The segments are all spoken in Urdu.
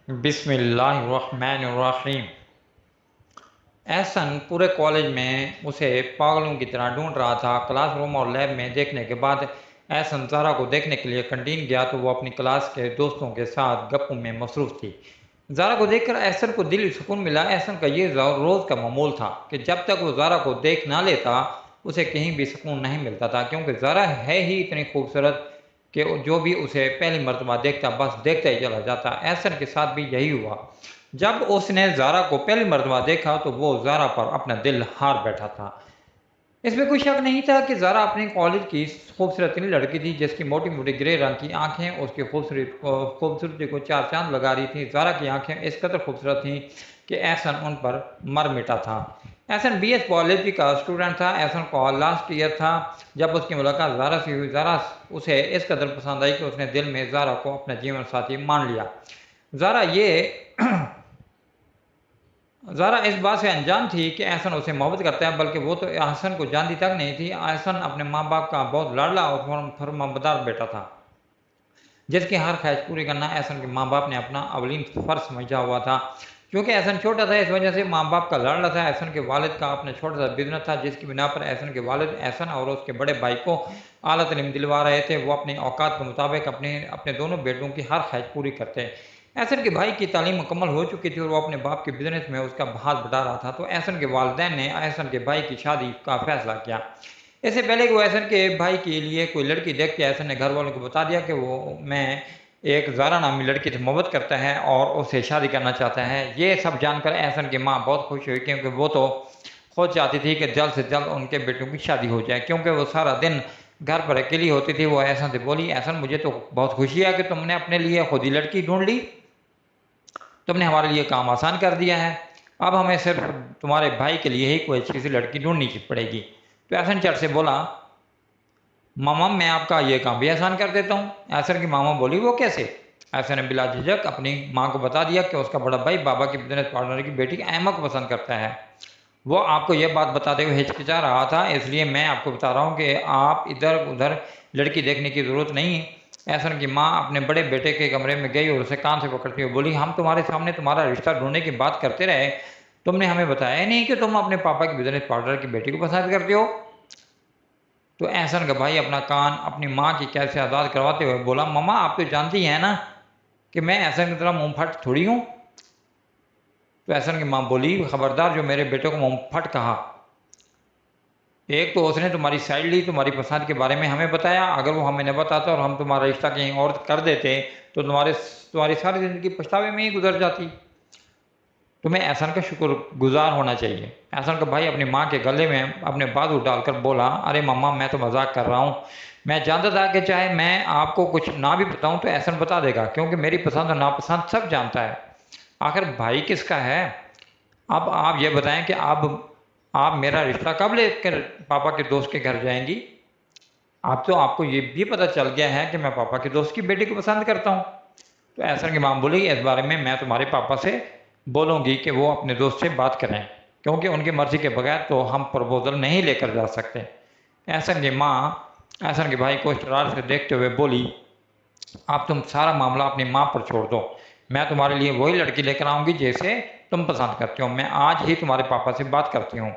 بسم اللہ الرحمن الرحیم۔ احسن پورے کالج میں اسے پاگلوں کی طرح ڈھونڈ رہا تھا۔ کلاس روم اور لیب میں دیکھنے کے بعد احسن زارا کو دیکھنے کے لیے کنٹین گیا تو وہ اپنی کلاس کے دوستوں کے ساتھ گپوں میں مصروف تھی۔ زارا کو دیکھ کر احسن کو دلی سکون ملا۔ احسن کا یہ روز کا معمول تھا کہ جب تک وہ زارا کو دیکھ نہ لیتا اسے کہیں بھی سکون نہیں ملتا تھا، کیونکہ زارا ہے ہی اتنی خوبصورت کہ جو بھی اسے پہلی مرتبہ دیکھتا بس دیکھتا ہی چلا جاتا۔ احسن کے ساتھ بھی یہی ہوا۔ جب اس نے زارا کو پہلی مرتبہ دیکھا تو وہ زارا پر اپنا دل ہار بیٹھا تھا۔ اس میں کوئی شک نہیں تھا کہ زارا اپنے کالج کی خوبصورت لڑکی تھی، جس کی موٹی موٹی گرے رنگ کی آنکھیں اس کی خوبصورتی کو چار چاند لگا رہی تھیں۔ زارا کی آنکھیں اس قدر خوبصورت تھیں کہ احسن ان پر مر مٹا تھا۔ احسن بی ایس بایولوجی کا اسٹوڈنٹ تھا۔ احسن کو لاسٹ ایئر تھا جب اس کی ملاقات زارا سے ہوئی۔ زارا اسے اس قدر پسند آئی کہ اس نے دل میں زارا کو اپنا جیون ساتھی مان لیا۔ زارا اس بات سے انجان تھی کہ احسن اسے محبت کرتا ہے، بلکہ وہ تو احسن کو جانتی تک نہیں تھی۔ احسن اپنے ماں باپ کا بہت لاڈلا اور فرمانبردار بیٹا تھا، جس کی ہر خواہش پوری کرنا احسن کے ماں باپ نے اپنا اولین فرض سمجھا ہوا تھا۔ کیونکہ احسن چھوٹا تھا، اس وجہ سے ماں باپ کا لاڈلا تھا۔ احسن کے والد کا اپنا چھوٹا سا بزنس تھا، جس کی بنا پر احسن کے والد احسن اور اس کے بڑے بھائی کو اعلیٰ تعلیم دلوا رہے تھے۔ وہ اپنی اوقات کے مطابق اپنے دونوں بیٹوں کی ہر خواہش پوری کرتے۔ احسن کے بھائی کی تعلیم مکمل ہو چکی تھی اور وہ اپنے باپ کے بزنس میں اس کا ہاتھ بٹا رہا تھا، تو احسن کے والدین نے احسن کے بھائی کی شادی کا فیصلہ کیا۔ اس سے پہلے کہ وہ احسن کے بھائی کے لیے کوئی لڑکی دیکھتے، احسن نے گھر والوں کو بتا دیا کہ میں ایک زارا نامی لڑکی سے محبت کرتا ہے اور اسے شادی کرنا چاہتا ہے۔ یہ سب جان کر احسن کی ماں بہت خوش ہوئی، کیونکہ وہ تو خود چاہتی تھی کہ جلد سے جلد ان کے بیٹوں کی شادی ہو جائے، کیونکہ وہ سارا دن گھر پر اکیلی ہوتی تھی۔ وہ احسن سے بولی، احسن مجھے تو بہت خوشی ہے کہ تم نے اپنے لیے خود ہی لڑکی ڈھونڈ لی، تم نے ہمارے لیے کام آسان کر دیا ہے۔ اب ہمیں صرف تمہارے بھائی کے لیے ہی کوئی اچھی سی لڑکی ڈھونڈنی پڑے گی۔ تو احسن چٹ سے بولا، ماما میں آپ کا یہ کام بھی آسان کر دیتا ہوں۔ احسن کی ماما بولی، وہ کیسے؟ احسن نے بلا جھجک اپنی ماں کو بتا دیا کہ اس کا بڑا بھائی بابا کی بزنس پارٹنر کی بیٹی ایما کو پسند کرتا ہے۔ وہ آپ کو یہ بات بتاتے ہوئے ہچکچا رہا تھا، اس لیے میں آپ کو بتا رہا ہوں کہ آپ ادھر ادھر لڑکی دیکھنے کی ضرورت نہیں ہے۔ احسن کی ماں اپنے بڑے بیٹے کے کمرے میں گئی اور اسے کان سے پکڑتی ہوئی بولی، ہم تمہارے سامنے تمہارا رشتہ ڈھونڈنے کی بات کرتے رہے، تم نے ہمیں بتایا ہی نہیں کہ تم اپنے پاپا کی بزنس پارٹنر کی بیٹی کو پسند کرتے ہو۔ تو احسن کا بھائی اپنا کان اپنی ماں کی قید سے آزاد کرواتے ہوئے بولا، ماما آپ تو جانتی ہیں نا کہ میں احسن کی طرح منہ پھٹ تھوڑی ہوں۔ تو احسن کی ماں بولی، خبردار جو میرے بیٹے کو منہ پھٹ کہا۔ ایک تو اس نے تمہاری سائڈ لی، تمہاری پسند کے بارے میں ہمیں بتایا، اگر وہ ہمیں نہ بتاتا اور ہم تمہارا رشتہ کہیں اور کر دیتے تو تمہاری ساری زندگی پچھتاوے میں ہی گزر جاتی۔ تمہیں احسن کا شکر گزار ہونا چاہیے۔ احسن کا بھائی اپنی ماں کے گلے میں اپنے بازو ڈال کر بولا، ارے ماما میں تو مذاق کر رہا ہوں، میں جانتا تھا کہ چاہے میں آپ کو کچھ نہ بھی بتاؤں تو احسن بتا دے گا، کیونکہ میری پسند اور ناپسند سب جانتا ہے۔ آخر بھائی کس کا ہے؟ اب آپ یہ بتائیں کہ آپ میرا رشتہ کب لے کر پاپا کے دوست کے گھر جائیں گی؟ آپ کو یہ بھی پتہ چل گیا ہے کہ میں پاپا کے دوست کی بیٹی کو پسند کرتا ہوں۔ تو احسن کی ماں بولی، اس بارے میں تمہارے پاپا سے بولوں گی کہ وہ اپنے دوست سے بات کریں، کیونکہ ان کی مرضی کے بغیر تو ہم پروپوزل نہیں لے کر جا سکتے۔ احسن کی ماں احسن کے بھائی کو شرارت سے دیکھتے ہوئے بولی، اب تم سارا معاملہ اپنی ماں پر چھوڑ دو، میں تمہارے لیے وہی لڑکی لے کر آؤں گی جیسے تم پسند کرتے ہو۔ میں آج ہی تمہارے پاپا سے بات کرتی ہوں۔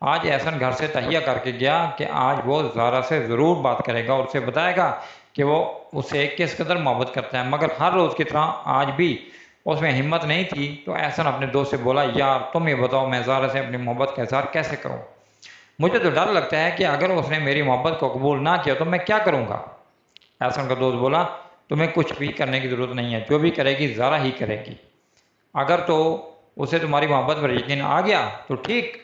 آج احسن گھر سے تہیہ کر کے گیا کہ آج وہ زارا سے ضرور بات کرے گا اور اسے بتائے گا کہ وہ اسے کس قدر محبت کرتا ہے، مگر ہر روز کی طرح آج بھی اس میں ہمت نہیں تھی۔ تو احسن اپنے دوست سے بولا، یار تم یہ بتاؤ میں زارا سے اپنی محبت کا اظہار کیسے کروں؟ مجھے تو ڈر لگتا ہے کہ اگر اس نے میری محبت کو قبول نہ کیا تو میں کیا کروں گا؟ احسن کا دوست بولا، تمہیں کچھ بھی کرنے کی ضرورت نہیں ہے، جو بھی کرے گی زارا ہی کرے گی۔ اگر تو اسے تمہاری محبت پر یقین آ گیا تو ٹھیک،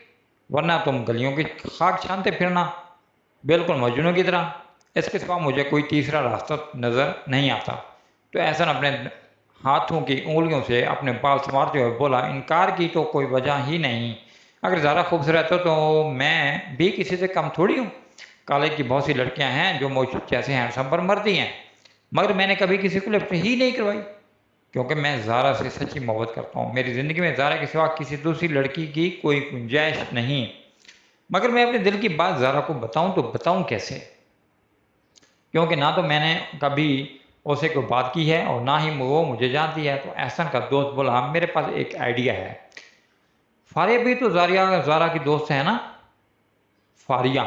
ورنہ تم گلیوں کی خاک چھانتے پھرنا بالکل مجنوں کی طرح، اس کے سوا مجھے کوئی تیسرا راستہ نظر نہیں آتا۔ تو احسن اپنے ہاتھوں کی انگلیوں سے اپنے بال سنوارتے ہوئے بولا، انکار کی تو کوئی وجہ ہی نہیں، اگر زارا خوبصورت ہو تو میں بھی کسی سے کم تھوڑی ہوں۔ کالج کی بہت سی لڑکیاں ہیں جو مجھ جیسے ہینڈسم پر مرتی ہیں، مگر میں نے کبھی کسی کو لفٹ ہی نہیں کروائی، کیونکہ میں زارا سے سچی محبت کرتا ہوں۔ میری زندگی میں زارا کے سوا کسی دوسری لڑکی کی کوئی گنجائش نہیں، مگر میں اپنے دل کی بات زارا کو بتاؤں تو بتاؤں کیسے؟ کیونکہ نہ تو میں نے کبھی اسے کوئی بات کی ہے اور نہ ہی وہ مجھے جانتی ہے۔ تو احسن کا دوست بولا میرے پاس ایک آئیڈیا ہے۔ فاریہ بھی تو زارا کی دوست ہے نا؟ فاریہ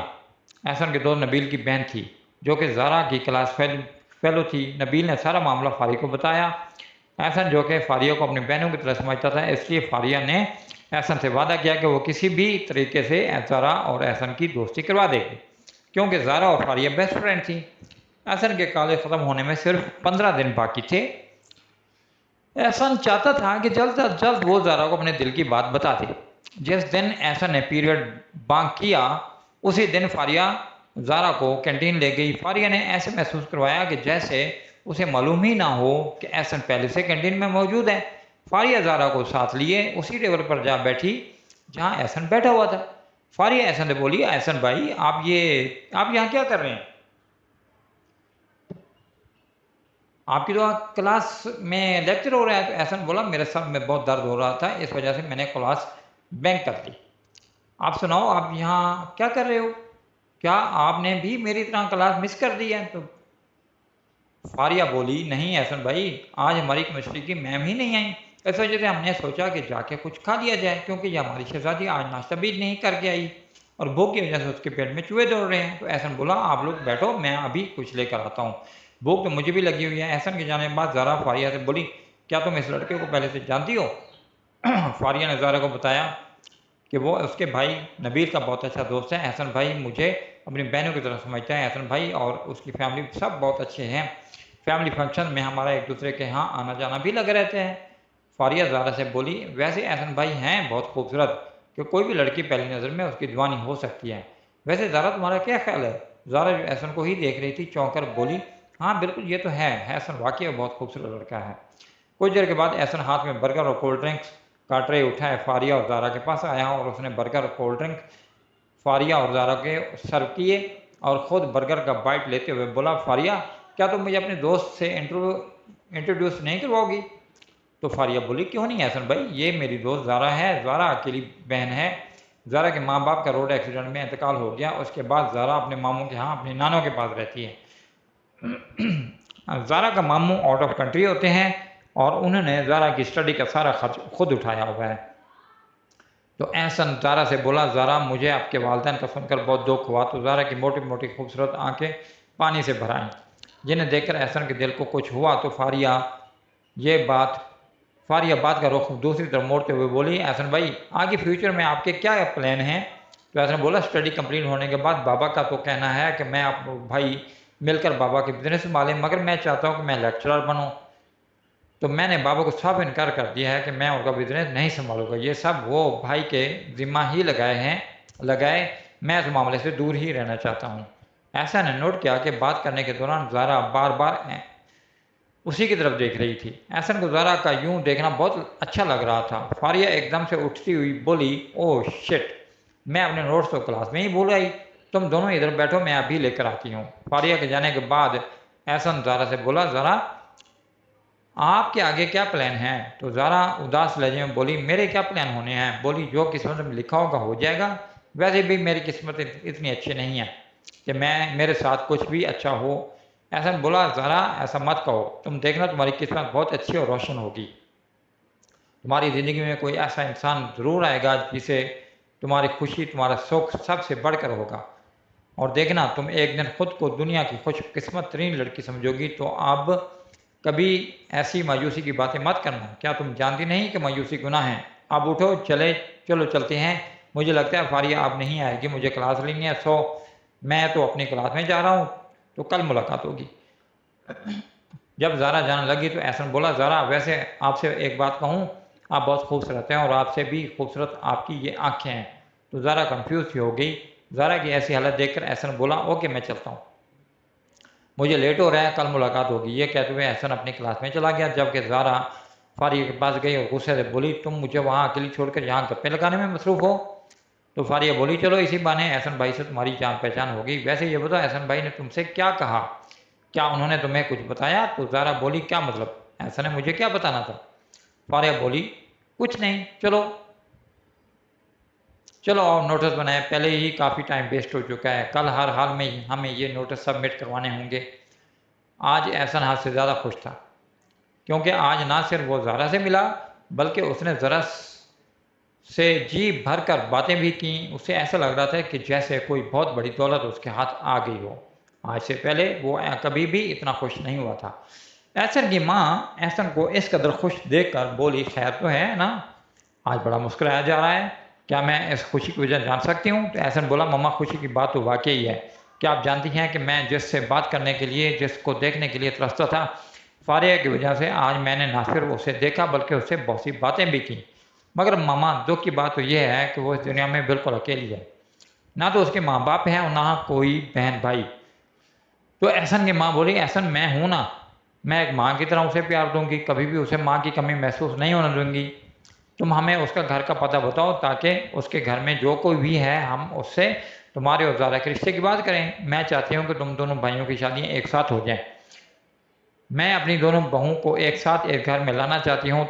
احسن کے دوست نبیل کی بہن تھی جو کہ زارا کی کلاس فیلو تھی۔ نبیل نے سارا معاملہ فاریہ کو بتایا۔ احسن جو کہ فاریہ کو اپنی بہنوں کی طرح سمجھتا تھا، اس لیے فاریہ نے احسن سے وعدہ کیا کہ وہ کسی بھی طریقے سے زارا اور احسن کی دوستی کروا دے گی، کیونکہ زارا اور فاریہ بیسٹ فرینڈ تھی۔ احسن کے کالج ختم ہونے میں صرف 15 دن باقی تھے۔ احسن چاہتا تھا کہ جلد از جلد وہ زارا کو اپنے دل کی بات بتا دے۔ جس دن احسن نے پیریڈ بانک کیا اسی دن فاریہ زارا کو کینٹین لے گئی۔ فاریہ نے ایسے محسوس کروایا کہ جیسے اسے معلوم ہی نہ ہو کہ احسن پہلے سے کینٹین میں موجود ہے۔ فاریہ زارا کو ساتھ لیے اسی ٹیبل پر جا بیٹھی جہاں احسن بیٹھا ہوا تھا۔ فاریہ احسن سے بولی احسن بھائی آپ یہاں کیا کر رہے ہیں؟ آپ کی تو کلاس میں لیکچر ہو رہا ہے۔ تو احسن بولا میرے سر میں بہت درد ہو رہا تھا، اس وجہ سے میں نے کلاس بینک کر دی۔ آپ سناؤ آپ یہاں کیا کر رہے ہو؟ کیا آپ نے بھی میری طرح کلاس مس کر دی ہے؟ تو فاریہ بولی نہیں احسن بھائی، آج ہماری کیمسٹری کی میم ہی نہیں آئی، اس وجہ سے ہم نے سوچا کہ جا کے کچھ کھا لیا جائے، کیونکہ یہ ہماری شہزادی آج ناشتہ بھی نہیں کر کے آئی اور بھوک کی وجہ سے اس کے پیٹ میں چوہے دوڑ رہے ہیں۔ تو احسن بولا آپ لوگ بیٹھو، میں ابھی کچھ لے کر آتا ہوں، بھوک تو مجھے بھی لگی ہوئی ہے۔ احسن کے جانے کے بعد زارا فاریہ سے بولی کیا تم اس لڑکے کو پہلے سے جانتی ہو؟ فاریہ نے زارا کو بتایا کہ وہ اس کے بھائی نبیل کا بہت اچھا دوست ہے۔ احسن بھائی مجھے اپنی بہنوں کی طرح سمجھتا ہے۔ احسن بھائی اور اس کی فیملی سب بہت اچھے ہیں، فیملی فنکشن میں ہمارا ایک دوسرے کے ہاں آنا جانا بھی لگے رہتے ہیں۔ فاریہ زارا سے بولی ویسے احسن بھائی ہیں بہت خوبصورت کہ کوئی بھی لڑکی پہلی نظر میں اس کی دیوانی ہو سکتی ہے۔ ویسے زارا تمہارا کیا خیال ہے؟ زارا جو احسن کو ہی دیکھ رہی تھی چونک کر بولی ہاں بالکل یہ تو ہے، احسن واقعی بہت خوبصورت لڑکا ہے۔ کچھ دیر کے بعد احسن ہاتھ میں برگر اور کولڈ ڈرنکس کا ٹرے اٹھائے فاریہ اور زارا کے پاس آیا اور اس نے برگر اور کولڈ ڈرنک فاریہ اور زارا کے سرو کیے اور خود برگر کا بائٹ لیتے ہوئے بولا فاریہ کیا تم مجھے اپنے دوست سے انٹروڈیوس نہیں کرواؤ گی؟ تو فاریہ بولی کیوں نہیں احسن بھائی، یہ میری دوست زارا ہے، زارا اکیلی بہن ہے۔ زارا کے ماں باپ کا روڈ ایکسیڈنٹ میں انتقال ہو گیا، اس کے بعد زارا اپنے ماموں کے ہاں اپنے نانوں کے پاس رہتی ہے۔ زارا کا ماموں آؤٹ آف کنٹری ہوتے ہیں اور انہوں نے زارا کی اسٹڈی کا سارا خرچ خود اٹھایا ہوا ہے۔ تو احسن زارا سے بولا زارا مجھے آپ کے والدین کا سن کر بہت دکھ ہوا۔ تو زارا کی موٹی موٹی خوبصورت آنکھیں پانی سے بھر آئیں، جنہیں دیکھ کر احسن کے دل کو کچھ ہوا۔ تو فاریہ بات کا رخ دوسری طرف موڑتے ہوئے بولی احسن بھائی آگے فیوچر میں آپ کے کیا پلان ہیں؟ تو احسن بولا اسٹڈی کمپلیٹ ہونے کے بعد بابا کا تو کہنا ہے کہ میں آپ بھائی مل کر بابا کے بزنس سنبھالیں، مگر میں چاہتا ہوں کہ میں لیکچرر بنوں۔ تو میں نے بابا کو صاف انکار کر دیا ہے کہ میں ان کا بزنس نہیں سنبھالوں گا، یہ سب وہ بھائی کے ذمہ ہی لگائے، میں اس معاملے سے دور ہی رہنا چاہتا ہوں۔ احسن نے نوٹ کیا کہ بات کرنے کے دوران زارا بار بار اسی کی طرف دیکھ رہی تھی۔ احسن کو زارا کا یوں دیکھنا بہت اچھا لگ رہا تھا۔ فاریہ ایک دم سے اٹھتی ہوئی بولی او شٹ، میں اپنے نوٹس تو کلاس میں ہی بھول آئی، تم دونوں ادھر بیٹھو میں ابھی لے کر آتی ہوں۔ فاریہ کے جانے کے بعد احسن زارا سے بولا زارا آپ کے آگے کیا پلان ہیں؟ تو زارا اداس لہجے میں بولی میرے کیا پلان ہونے ہیں؟ بولی جو قسمت میں لکھا ہوگا ہو جائے گا، ویسے بھی میری قسمت اتنی اچھی نہیں ہے کہ میرے ساتھ کچھ بھی اچھا ہو۔ احسن بولا زارا ایسا مت کہو، تم دیکھنا تمہاری قسمت بہت اچھی اور روشن ہوگی، تمہاری زندگی میں کوئی ایسا انسان ضرور آئے گا جسے تمہاری خوشی تمہارا سکھ سب سے بڑھ کر ہوگا، اور دیکھنا تم ایک دن خود کو دنیا کی خوش قسمت ترین لڑکی سمجھو گی۔ تو اب کبھی ایسی مایوسی کی باتیں مت کرنا، کیا تم جانتی نہیں کہ مایوسی گناہ ہے؟ اب اٹھو چلو چلتے ہیں، مجھے لگتا ہے فاریہ اب نہیں آئے گی، مجھے کلاس لینی ہے، سو میں تو اپنی کلاس میں جا رہا ہوں، تو کل ملاقات ہوگی۔ جب زارا جانے لگی تو احسن بولا زارا ویسے آپ سے ایک بات کہوں، آپ بہت خوبصورت ہیں اور آپ سے بھی خوبصورت آپ کی یہ آنکھیں ہیں۔ تو زارا کنفیوز ہی ہو گئی۔ زارا کی ایسی حالت دیکھ کر احسن بولا اوکے میں چلتا ہوں، مجھے لیٹ ہو رہا ہے، کل ملاقات ہوگی۔ یہ کہتے ہوئے احسن اپنی کلاس میں چلا گیا، جبکہ زارا فاریہ کے پاس گئی اور غصے سے بولی تم مجھے وہاں اکیلی چھوڑ کر یہاں گپے لگانے میں مصروف ہو؟ تو فاریہ بولی چلو اسی بہانے احسن بھائی سے تمہاری جان پہچان ہوگی، ویسے یہ بتاؤ احسن بھائی نے تم سے کیا کہا، کیا انہوں نے تمہیں کچھ بتایا؟ تو زارا بولی کیا مطلب، احسن نے مجھے کیا بتانا تھا؟ فاریہ بولی کچھ نہیں، چلو اور نوٹس بنائے، پہلے ہی کافی ٹائم ویسٹ ہو چکا ہے، کل ہر حال میں ہمیں یہ نوٹس سبمٹ کروانے ہوں گے، آج احسن حد سے زیادہ خوش تھا، کیونکہ آج نہ صرف وہ زارا سے ملا بلکہ اس نے ذرا سے جی بھر کر باتیں بھی کیں۔ اسے ایسا لگ رہا تھا کہ جیسے کوئی بہت بڑی دولت اس کے ہاتھ آ گئی ہو۔ آج سے پہلے وہ کبھی بھی اتنا خوش نہیں ہوا تھا۔ احسن کی ماں احسن کو اس قدر خوش دیکھ کر بولی، خیر تو ہے نا؟ آج بڑا مسکرایا جا رہا ہے، کیا میں اس خوشی کی وجہ جان سکتی ہوں؟ تو احسن بولا، مما خوشی کی بات تو واقعی ہے۔ کیا آپ جانتی ہیں کہ میں جس سے بات کرنے کے لیے، جس کو دیکھنے کے لیے ترستا تھا، فاریہ کی وجہ سے آج میں نے نہ صرف اسے دیکھا بلکہ اس سے بہت سی باتیں بھی کی۔ مگر ماما دکھ کی بات تو یہ ہے کہ وہ اس دنیا میں بالکل اکیلی ہے، نہ تو اس کے ماں باپ ہیں اور نہ کوئی بہن بھائی۔ تو احسن کی ماں بولی، احسن میں ہوں نا، میں ایک ماں کی طرح اسے پیار دوں گی، کبھی بھی اسے ماں کی کمی محسوس نہیں ہونے دوں گی۔ تم ہمیں اس کا گھر کا پتہ بتاؤ تاکہ اس کے گھر میں جو کوئی بھی ہے ہم اس سے تمہارے اور زارا کے رشتے کی بات کریں۔ میں چاہتی ہوں کہ تم دونوں بھائیوں کی شادیاں ایک ساتھ ہو جائیں۔ میں اپنی دونوں بہوؤں کو ایک ساتھ ایک گھر میں لانا چاہتی ہوں۔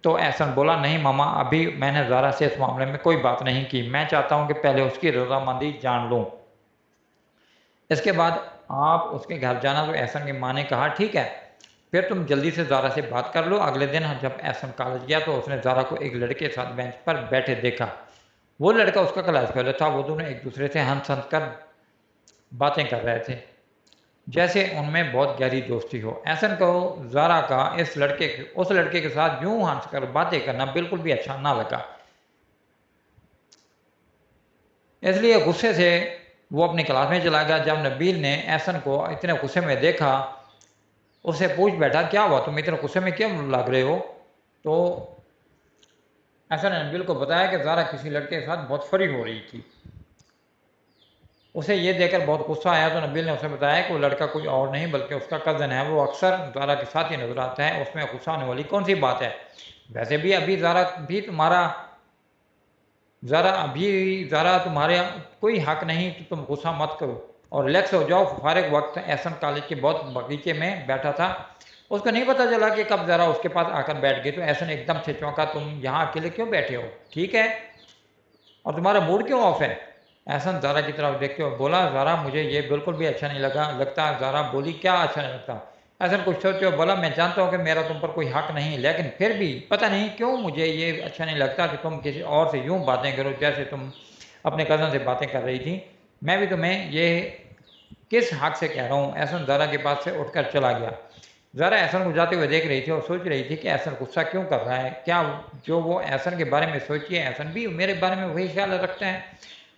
تو احسن بولا، نہیں ماما، ابھی میں نے زارا سے اس معاملے میں کوئی بات نہیں کی، میں چاہتا ہوں کہ پہلے اس کی رضامندی جان لوں، اس کے بعد آپ اس کے گھر جانا۔ تو احسن کی ماں نے کہا، ٹھیک ہے، پھر تم جلدی سے زارا سے بات کر لو۔ اگلے دن جب احسن کالج گیا تو اس نے زارا کو ایک لڑکے کے ساتھ بینچ پر بیٹھے دیکھا۔ وہ لڑکا اس کا کلاس فیلو تھا۔ وہ دونوں ایک دوسرے سے ہنس ہنس کر باتیں کر رہے تھے جیسے ان میں بہت گہری دوستی ہو۔ احسن کو زارا کا اس لڑکے کے ساتھ یوں ہنس کر باتیں کرنا بالکل بھی اچھا نہ لگا، اس لیے غصے سے وہ اپنی کلاس میں چلا گیا۔ جب نبیل نے احسن کو اتنے غصے میں دیکھا، اس سے پوچھ بیٹھا، کیا ہوا، تم اتنے غصے میں کیوں لگ رہے ہو؟ تو احسن نے نبیل کو بتایا کہ زارا کسی لڑکے کے ساتھ بہت فری ہو رہی تھی۔ اسے یہ دیکھ کر بہت غصہ آیا تو نبیل نے اسے بتایا کہ وہ لڑکا کوئی اور نہیں بلکہ اس کا کزن ہے، وہ اکثر زارا کے ساتھ ہی نظر آتا ہے، اس میں غصہ آنے والی کون سی بات ہے؟ ویسے بھی ابھی زارا تمہارے کوئی حق نہیں، تو تم غصہ مت کرو اور ریلیکس ہو جاؤ۔ فارغ وقت احسن کالج کے بہت باغیچے میں بیٹھا تھا، اس کو نہیں پتہ چلا کہ کب زارا اس کے پاس آ کر بیٹھ گئی۔ تو احسن ایک دم سے چونکا، تم یہاں اکیلے کیوں بیٹھے ہو؟ ٹھیک ہے، اور تمہارا موڈ کیوں آف ہے؟ احسن زارا کی طرف دیکھتے ہوئے بولا، زارا مجھے یہ بالکل بھی اچھا نہیں لگتا۔ زارا بولی، کیا اچھا نہیں لگتا؟ احسن کچھ سوچتے ہوئے بولا، میں جانتا ہوں کہ میرا تم پر کوئی حق نہیں، لیکن پھر بھی پتہ نہیں کیوں مجھے یہ اچھا نہیں لگتا کہ تم کسی اور سے یوں باتیں کرو جیسے تم اپنے کزن سے باتیں کر رہی تھی۔ میں بھی تمہیں یہ کس حق سے کہہ رہا ہوں؟ احسن زارا کے پاس سے اٹھ کر چلا گیا۔ زارا احسن کو جاتے ہوئے دیکھ رہی تھی اور سوچ رہی تھی کہ احسن غصہ کیوں کر رہا ہے؟ کیا جو وہ احسن کے بارے میں سوچی ہے احسن بھی میرے بارے میں وہی خیال رکھتا ہے؟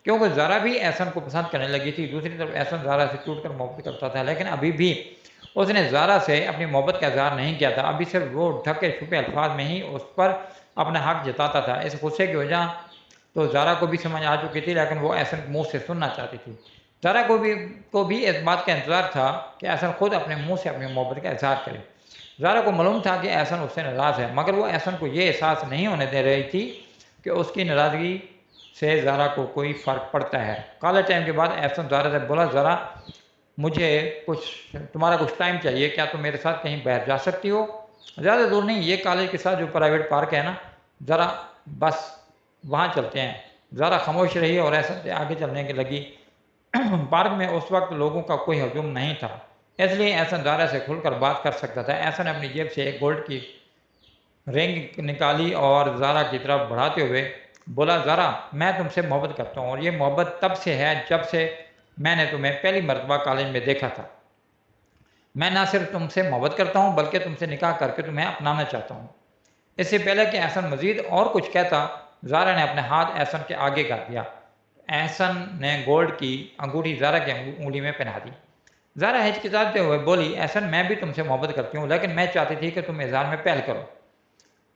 کیونکہ زارا بھی احسن کو پسند کرنے لگی تھی۔ دوسری طرف احسن زارا سے ٹوٹ کر محبت کرتا تھا، لیکن ابھی بھی اس نے زارا سے اپنی محبت کا اظہار نہیں کیا تھا۔ ابھی صرف وہ ڈھکے چھپے الفاظ میں ہی اس پر اپنا حق جتاتا تھا۔ اس غصے کی وجہ تو زارا کو بھی سمجھ آ چکی تھی، لیکن وہ احسن منہ سے سننا چاہتی تھی۔ زارا کو بھی اس بات کا انتظار تھا کہ احسن خود اپنے منہ سے اپنی محبت کا اظہار کرے۔ زارا کو معلوم تھا کہ احسن اس سے ناراض ہے، مگر وہ احسن کو یہ احساس نہیں ہونے دے رہی تھی کہ اس کی ناراضگی سے زارا کو کوئی فرق پڑتا ہے۔ کالج ٹائم کے بعد احسن زارا سے بولا، زارا مجھے تمہارا کچھ ٹائم چاہیے، کیا تم میرے ساتھ کہیں باہر جا سکتی ہو؟ زیادہ دور نہیں، یہ کالج کے ساتھ جو پرائیویٹ پارک ہے نا، ذرا بس وہاں چلتے ہیں۔ زارا خاموش رہی اور احسن سے آگے چلنے کے لگی۔ پارک میں اس وقت لوگوں کا کوئی ہجوم نہیں تھا، اس لیے احسن زارا سے کھل کر بات کر سکتا تھا۔ احسن نے اپنی جیب سے ایک گولڈ کی رنگ نکالی اور زارا کی طرف بڑھاتے ہوئے بولا، زارا میں تم سے محبت کرتا ہوں، اور یہ محبت تب سے ہے جب سے میں نے تمہیں پہلی مرتبہ کالج میں دیکھا تھا۔ میں نہ صرف تم سے محبت کرتا ہوں بلکہ تم سے نکاح کر کے تمہیں اپنانا چاہتا ہوں۔ اس سے پہلے کہ احسن مزید اور کچھ کہتا، زارا نے اپنے ہاتھ احسن کے آگے کر دیا۔ احسن نے گولڈ کی انگوٹھی زارا کی انگلی میں پہنا دی۔ زارا ہچکچاتے ہوئے بولی، احسن میں بھی تم سے محبت کرتی ہوں، لیکن میں چاہتی تھی کہ تم اظہار میں پہل کرو۔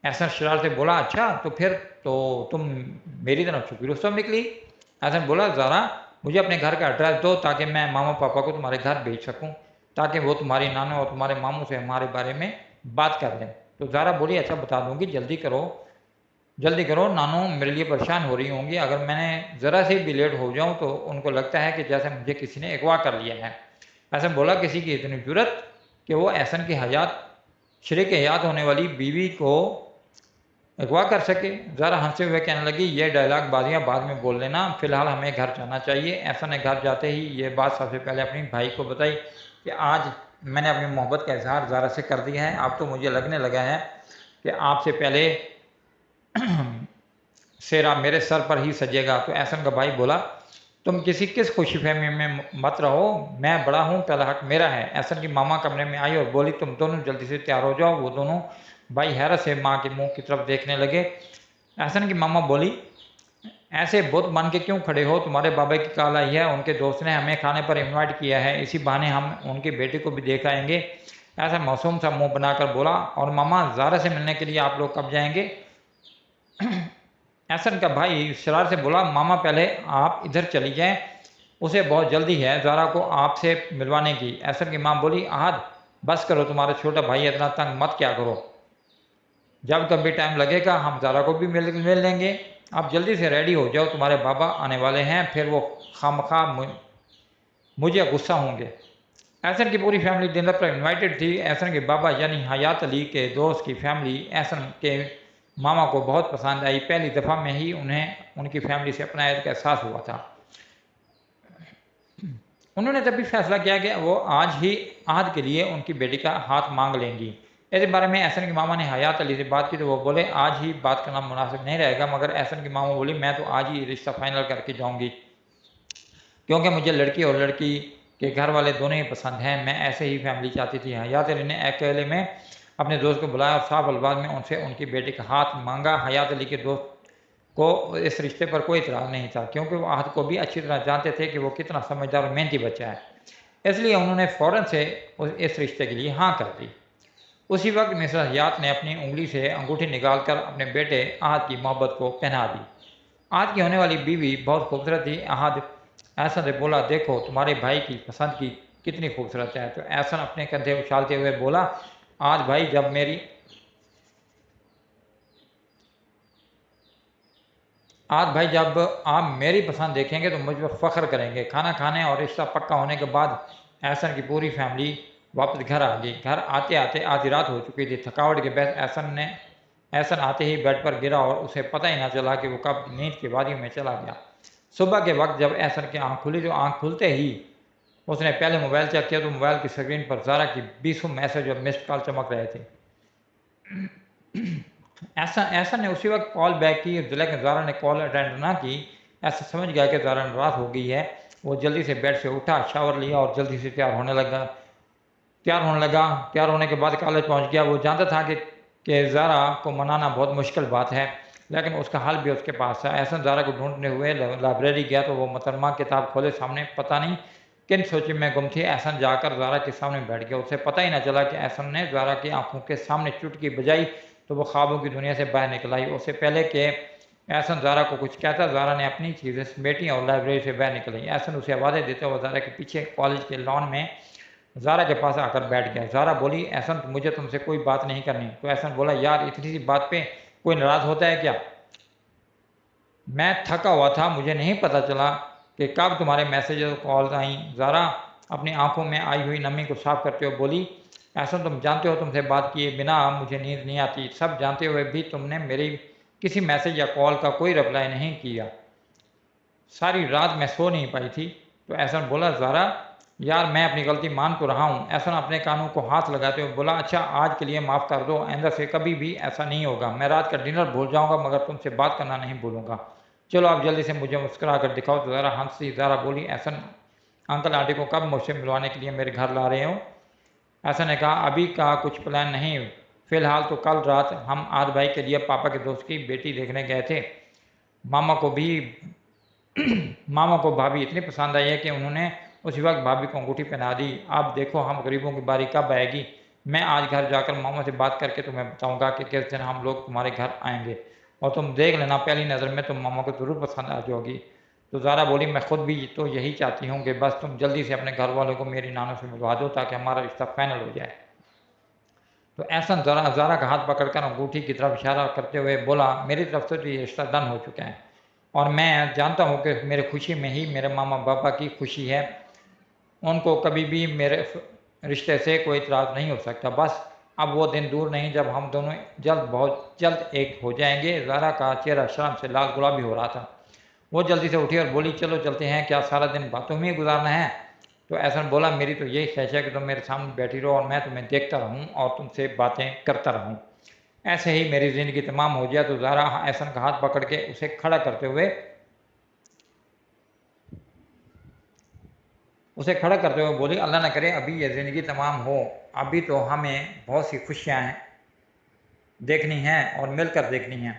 احسن شرارت سے بولا، اچھا تو پھر تو تم میری طرف چھپی رستم نکلی۔ احسن بولا، زارا مجھے اپنے گھر کا ایڈریس دو تاکہ میں ماما پاپا کو تمہارے گھر بھیج سکوں، تاکہ وہ تمہاری نانو اور تمہارے ماموں سے ہمارے بارے میں بات کر لیں۔ تو زارا بولی، اچھا بتا دوں گی، جلدی کرو، نانو میرے لیے پریشان ہو رہی ہوں گی، اگر میں نے ذرا سے بھی لیٹ ہو جاؤں تو ان کو لگتا ہے کہ جیسے مجھے کسی نے اغوا کر لیا ہے۔ احسن بولا، کسی کی اتنی جرأت کہ وہ احسن کی شریک حیات ہونے والی بیوی کو اغوا کر سکے؟ زارا ہنستے ہوئے کہنے لگی، یہ ڈائلاگ بازیاں بعد میں بول لینا، فی الحال ہمیں گھر جانا چاہیے۔ احسن نے گھر جاتے ہی یہ بات سب سے پہلے اپنی بھائی کو بتائی کہ آج میں نے اپنی محبت کا اظہار زارا سے کر دیا ہے، اب تو مجھے لگنے لگا ہے کہ آپ سے پہلے سیرا میرے سر پر ہی سجے گا۔ تو احسن کا بھائی بولا تم کس خوشی فہمی میں مت رہو، میں بڑا ہوں، پہلا حق میرا ہے۔ احسن کی ماما کمرے میں آئی اور بولی تم دونوں جلدی سے تیار ہو جاؤ۔ وہ دونوں بھائی حیرت سے ماں کے منہ کی طرف دیکھنے لگے۔ احسن کی ماما بولی ایسے بت بن کے کیوں کھڑے ہو، تمہارے بابا کی کال آئی ہے، ان کے دوست نے ہمیں کھانے پر انوائٹ کیا ہے، اسی بہانے ہم ان کی بیٹی کو بھی دیکھ آئیں گے۔ ایسا معصوم سا منہ بنا کر بولا اور ماما زارا سے ملنے کے لیے آپ لوگ کب جائیں گے؟ احسن کا بھائی شرار سے بولا ماما پہلے آپ ادھر چلی جائیں، اسے بہت جلدی ہے زارا کو آپ سے ملوانے کی۔ احسن کی ماں بولی احد بس کرو، تمہارا چھوٹا بھائی اتنا تنگ مت کیا کرو، جب کبھی ٹائم لگے گا ہم زارا کو بھی مل لیں گے، اب جلدی سے ریڈی ہو جاؤ، تمہارے بابا آنے والے ہیں، پھر وہ خامخواہ مجھے غصہ ہوں گے۔ احسن کی پوری فیملی ڈنر پر انوائٹڈ تھی۔ احسن کے بابا یعنی حیات علی کے دوست کی فیملی احسن کے ماما کو بہت پسند آئی، پہلی دفعہ میں ہی انہیں ان کی فیملی سے اپنائیت کا احساس ہوا تھا۔ انہوں نے تب بھی فیصلہ کیا کہ وہ آج ہی احد کے لیے ان کی بیٹی کا ہاتھ مانگ لیں گی۔ اس بارے میں احسن کی ماما نے حیات علی سے بات کی تو وہ بولے آج ہی بات کرنا مناسب نہیں رہے گا، مگر احسن کی ماما بولی میں تو آج ہی رشتہ فائنل کر کے جاؤں گی، کیونکہ مجھے لڑکی اور لڑکی کے گھر والے دونوں ہی پسند ہیں، میں ایسے ہی فیملی چاہتی تھی۔ حیات علی نے اکیلے میں اپنے دوست کو بلایا اور صاف الفاظ میں ان سے ان کی بیٹی کا ہاتھ مانگا۔ حیات علی کے دوست کو اس رشتے پر کوئی اعتراض نہیں تھا، کیونکہ وہ احد کو بھی اچھی طرح جانتے تھے کہ وہ کتنا سمجھدار اور محنتی بچہ ہے، اس لیے انہوں نے فوراً سے اس رشتے کے لیے ہاں کر دی۔ اسی وقت مسز حیات نے اپنی انگلی سے انگوٹھی نکال کر اپنے بیٹے احد کی محبت کو پہنا دی۔ احد کی ہونے والی بیوی بہت خوبصورت تھی۔ احد احسن سے بولا دیکھو تمہارے بھائی کی پسند کی کتنی خوبصورت ہے، تو احسن اپنے کندھے اچھالتے ہوئے بولا آج بھائی جب آپ میری پسند دیکھیں گے تو مجھ پر فخر کریں گے۔ کھانا کھانے اور رشتہ پکا ہونے کے بعد احسن کی پوری فیملی واپس گھر آ گئی۔ گھر آتے آتے آدھی رات ہو چکی تھی۔ تھکاوٹ کے بعد احسن آتے ہی بیڈ پر گرا اور اسے پتہ ہی نہ چلا کہ وہ کب نیند کی وادی میں چلا گیا۔ صبح کے وقت جب احسن کی آنکھ کھلی تو آنکھ کھلتے ہی اس نے پہلے موبائل چیک کیا تو موبائل کی اسکرین پر زارا کی 20 میسج اور مسڈ کال چمک رہے تھے۔ احسن نے اسی وقت کال بیک کی، لیکن زارا نے کال اٹینڈ نہ کی۔ احسن سمجھ گیا کہ زارا ناراض ہو گئی ہے۔ وہ جلدی سے بیڈ سے اٹھا، شاور لیا اور جلدی سے تیار ہونے لگا۔ تیار ہونے کے بعد کالج پہنچ گیا۔ وہ جانتا تھا کہ زارا کو منانا بہت مشکل بات ہے، لیکن اس کا حل بھی اس کے پاس تھا۔ احسن زارا کو ڈھونڈنے ہوئے لائبریری گیا تو وہ محترمہ کتاب کھولے سامنے پتہ نہیں کن سوچ میں گم تھی۔ احسن جا کر زارا کے سامنے بیٹھ گیا۔ اسے پتہ ہی نہ چلا کہ احسن نے زارا کی آنکھوں کے سامنے چٹکی بجائی تو وہ خوابوں کی دنیا سے باہر نکل آئی۔ اس سے پہلے کہ احسن زارا کو کچھ کہتا، زارا نے اپنی چیزیں سمیٹیں اور لائبریری سے باہر نکل آئی۔ احسن اسے آوازیں دیتے ہوئے زارا کے پیچھے کالج کے لان میں زارا کے پاس آ کر بیٹھ گیا۔ زارا بولی احسن مجھے تم سے کوئی بات نہیں کرنی۔ تو احسن بولا یار اتنی سی بات پہ کوئی ناراض ہوتا ہے کیا؟ میں تھکا ہوا تھا، مجھے نہیں پتہ چلا کہ کب تمہارے میسیج اور کالز آئیں۔ زارا اپنی آنکھوں میں آئی ہوئی نمی کو صاف کرتے ہوئے بولی احسن تم جانتے ہو تم سے بات کیے بنا مجھے نیند نہیں آتی، سب جانتے ہوئے بھی تم نے میری کسی میسیج یا کال کا کوئی رپلائی نہیں کیا، ساری رات میں سو نہیں پائی تھی۔ تو احسن بولا زارا یار میں اپنی غلطی مان تو رہا ہوں۔ احسن اپنے کانوں کو ہاتھ لگاتے ہوئے بولا اچھا آج کے لیے معاف کر دو، آئندہ سے کبھی بھی ایسا نہیں ہوگا۔ میں رات کا ڈنر بھول جاؤں گا مگر تم سے بات کرنا نہیں بھولوں گا، چلو آپ جلدی سے مجھے مسکرا کر دکھاؤ۔ تو زارا ہنسی۔ زارا بولی احسن انکل آنٹی کو کب مجھ سے ملوانے کے لیے میرے گھر لا رہے ہو؟ احسن نے کہا ابھی کا کچھ پلان نہیں، فی الحال تو کل رات ہم احد بھائی کے لیے پاپا کے دوست کی بیٹی دیکھنے گئے تھے، ماما کو بھابھی اتنی پسند آئی ہے کہ انہوں نے اسی وقت بھابھی کو انگوٹھی پہنا دی۔ اب دیکھو ہم غریبوں کی باری کب آئے گی، میں آج گھر جا کر ماما سے بات کر کے تمہیں بتاؤں گا کہ کس دن ہم لوگ تمہارے گھر آئیں گے، اور تم دیکھ لینا پہلی نظر میں تم ماما کو ضرور پسند آ جاؤ گی۔ تو زارا بولی میں خود بھی تو یہی چاہتی ہوں کہ بس تم جلدی سے اپنے گھر والوں کو میری نانوں سے ملوا دو تاکہ ہمارا رشتہ فائنل ہو جائے۔ تو احسن زارا کا ہاتھ پکڑ کر انگوٹھی کی طرف اشارہ کرتے ہوئے بولا میری طرف سے تو یہ رشتہ ڈن ہو چکا ہے، اور میں جانتا ہوں کہ میرے خوشی میں ہی میرے ماما باپا کی خوشی ہے، ان کو کبھی بھی میرے رشتے سے کوئی اعتراض نہیں ہو سکتا، بس اب وہ دن دور نہیں جب ہم دونوں بہت جلد ایک ہو جائیں گے۔ زارا کا چہرہ شرم سے لال گلابی ہو رہا تھا۔ وہ جلدی سے اٹھی اور بولی چلو چلتے ہیں، کیا سارا دن باتوں میں ہی گزارنا ہے؟ تو احسن بولا میری تو یہی خواہش ہے کہ تم میرے سامنے بیٹھی رہو اور میں تمہیں دیکھتا رہوں اور تم سے باتیں کرتا رہوں، ایسے ہی میری زندگی تمام ہو جائے۔ تو زہرا احسن کا ہاتھ پکڑ کے اسے کھڑا کرتے ہوئے بولی اللہ نہ کرے ابھی یہ زندگی تمام ہو، ابھی تو ہمیں بہت سی خوشیاں ہیں دیکھنی ہیں اور مل کر دیکھنی ہیں۔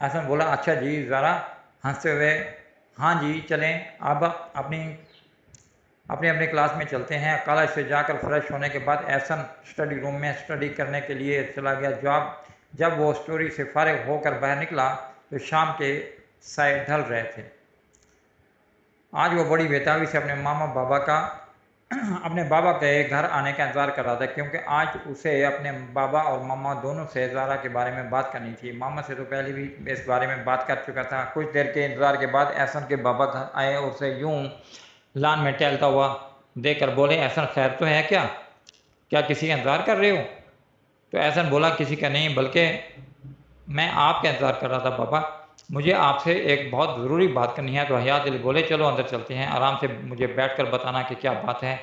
احسن بولا اچھا جی۔ زہرا ہنستے ہوئے ہاں جی چلیں اب اپنے کلاس میں چلتے ہیں۔ کالج سے جا کر فریش ہونے کے بعد احسن اسٹڈی روم میں اسٹڈی کرنے کے لیے چلا گیا۔ جب وہ اسٹوری سے فارغ ہو کر باہر نکلا تو شام کے سائے ڈھل رہے تھے۔ آج وہ بڑی بےتابی سے اپنے بابا کے گھر آنے کا انتظار کر رہا تھا، کیونکہ آج اسے اپنے بابا اور ماما دونوں سے زہرا کے بارے میں بات کرنی تھی۔ ماما سے تو پہلے بھی اس بارے میں بات کر چکا تھا۔ کچھ دیر کے انتظار کے بعد احسن کے بابا گھر آئے اور اسے یوں لان میں ٹہلتا ہوا دیکھ کر بولے احسن خیر تو ہے کیا کسی کا انتظار کر رہے ہو؟ تو احسن بولا کسی کا نہیں، بلکہ میں آپ کا انتظار کر رہا تھا بابا، مجھے آپ سے ایک بہت ضروری بات کرنی ہے۔ تو حیات علی بولے چلو اندر چلتے ہیں، آرام سے مجھے بیٹھ کر بتانا کہ کیا بات ہے۔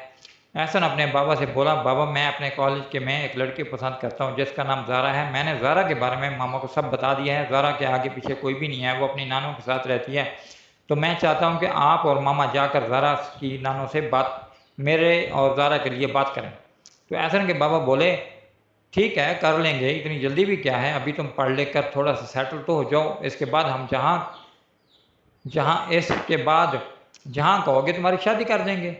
احسن اپنے بابا سے بولا بابا میں اپنے کالج کے میں ایک لڑکی پسند کرتا ہوں جس کا نام زہرا ہے۔ میں نے زہرا کے بارے میں ماما کو سب بتا دیا ہے۔ زہرا کے آگے پیچھے کوئی بھی نہیں ہے، وہ اپنی نانوں کے ساتھ رہتی ہے، تو میں چاہتا ہوں کہ آپ اور ماما جا کر زہرا کی نانوں سے میرے اور زہرا کے لیے بات کریں۔ تو احسن کے بابا بولے ٹھیک ہے کر لیں گے، اتنی جلدی بھی کیا ہے، ابھی تم پڑھ لکھ کر تھوڑا سا سیٹل تو ہو جاؤ، اس کے بعد ہم جہاں کہو گے تمہاری شادی کر دیں گے،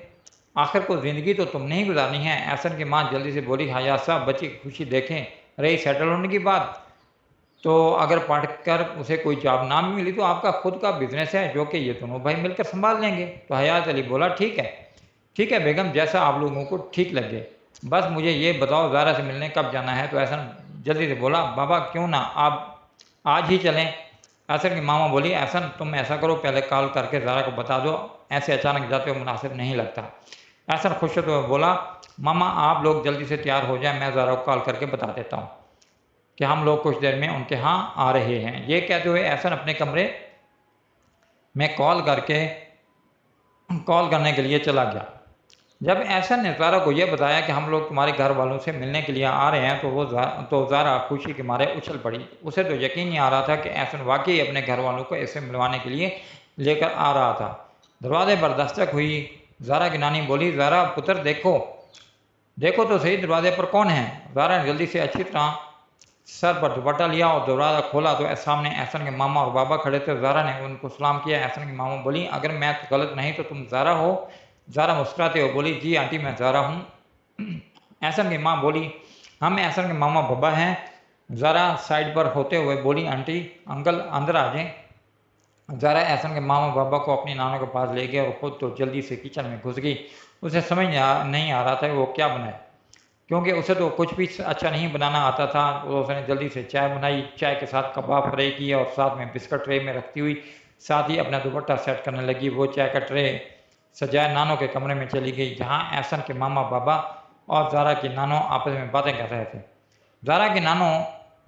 آخر کو زندگی تو تم نے ہی گزارنی ہے۔ احسن کی ماں جلدی سے بولی حیات صاحب بچی کی خوشی دیکھیں، رہی سیٹل ہونے کی بات تو اگر پڑھ کر اسے کوئی جاب نہ ملی تو آپ کا خود کا بزنس ہے جو کہ یہ دونوں بھائی مل کر سنبھال لیں گے۔ تو حیات علی بولا ٹھیک ہے بیگم، جیسا آپ لوگوں کو ٹھیک لگے، بس مجھے یہ بتاؤ زہرا سے ملنے کب جانا ہے؟ تو احسن جلدی سے بولا بابا کیوں نہ آپ آج ہی چلیں۔ احسن کی ماما بولی احسن تم ایسا کرو پہلے کال کر کے زہرا کو بتا دو، ایسے اچانک جاتے ہوئے مناسب نہیں لگتا۔ احسن خوش ہوتے ہوئے بولا ماما آپ لوگ جلدی سے تیار ہو جائیں، میں زہرا کو کال کر کے بتا دیتا ہوں کہ ہم لوگ کچھ دیر میں ان کے ہاں آ رہے ہیں۔ یہ کہتے ہوئے احسن اپنے کمرے میں کال کرنے کے لیے چلا گیا۔ جب احسن نے زہرا کو یہ بتایا کہ ہم لوگ تمہارے گھر والوں سے ملنے کے لیے آ رہے ہیں تو زہرا خوشی کے مارے اچھل پڑی۔ اسے تو یقین نہیں آ رہا تھا کہ احسن واقعی اپنے گھر والوں کو اسے ملوانے کے لیے لے کر آ رہا تھا۔ دروازے پر دستک ہوئی، زہرا کی نانی بولی زہرا پتر دیکھو تو صحیح دروازے پر کون ہے؟ زہرا نے جلدی سے اچھی طرح سر پر دوپٹہ لیا اور دروازہ کھولا تو سامنے احسن کے ماما اور بابا کھڑے تھے۔ زہرا نے ان کو سلام کیا۔ احسن کی ماما بولی اگر میں غلط نہیں تو تم زہرا ہو؟ زہرا مسکراتے ہوئے بولی جی آنٹی میں زہرا ہوں۔ احسن کی ماں بولی ہم احسن کے ماما بابا ہیں۔ زہرا سائڈ پر ہوتے ہوئے بولی آنٹی انکل اندر آ جائیں۔ زہرا احسن کے ماما بابا کو اپنی نانوں کے پاس لے گئے اور خود تو جلدی سے کچن میں گھس گئی۔ اسے سمجھ نہیں آ رہا تھا کہ وہ کیا بنائے، کیونکہ اسے تو کچھ بھی اچھا نہیں بنانا آتا تھا۔ اس نے جلدی سے چائے بنائی، چائے کے ساتھ کباب فرائی کیا اور ساتھ میں بسکٹ ٹرے میں رکھتی ہوئی ساتھ ہی اپنا دوپٹہ سیٹ کرنے لگی۔ وہ چائے کا ٹرے سجائے نانوں کے کمرے میں چلی گئی جہاں احسن کے ماما بابا اور زہرا کی نانوں آپس میں باتیں کر رہے تھے۔ زہرا کی نانوں